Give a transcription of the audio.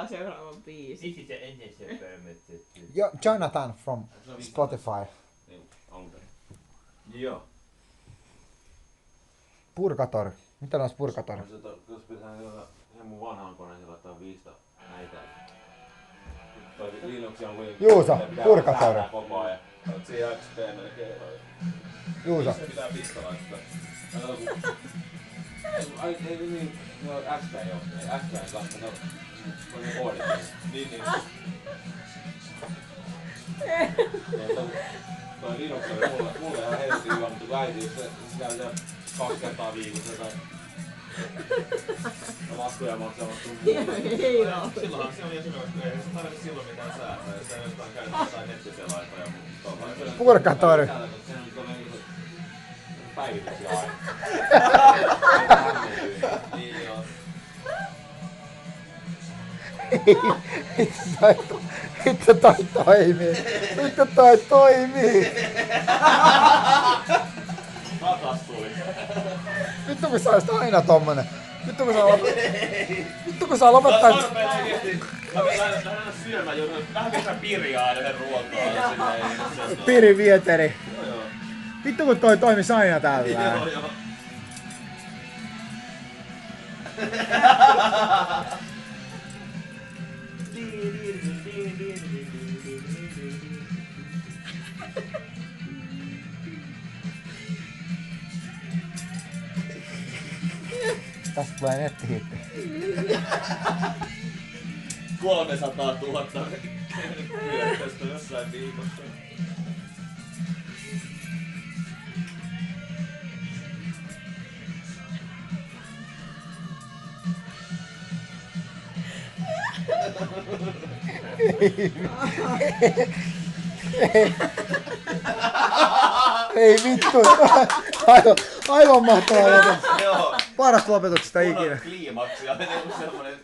Seuraava biisi. This is the engine permit. Jonathan from Spotify. Joo. Purgator. Mitä olisi Purgator? Jos pitää sen mun vanhaan koneeseen laittaa 5 näitä. Toi Linux on kuin... Juuso, Purgator. Koko ajan. Oot siinä XP melkein. Juuso. Pitää pistä laittaa. Ai ei niin, no XP joo. Ei XP kanssa, no... Oikein koodit. Niin. Toi Linux oli mulle ihan helvetin hyvä, mutta kun äiti se käytetään 2 kertaa viikossa tai... No laskuja maksamassa sun muuta. Silloinhan se oli esimerkiksi, kun ei se tarvitse silloin mitään säätöä, jos ei jostain käytä jotain nettiselaita ja muuta. Purgator. Se on tuollainen päivityksiä aina. Niin joo. Vittu toi toimii. Vittu toi toimii. Takas tuli. Vittu kun sä olisit aina tommonen. Vittu kun sä lopettais... Mä lähden syömään jotain, vähän kesän pirjaa ennen ruokaa. Pirivieteri. Joo. Vittu kun toi toimis aina tällä. Joo. Tästä tulee nettihitti. 300 000 pyöritystä jossain viikossa. Ei vittu. Aivan mahtava lopetus. Joo. Paras lopetuksesta ikinä. Kliimaksi ja semmonen...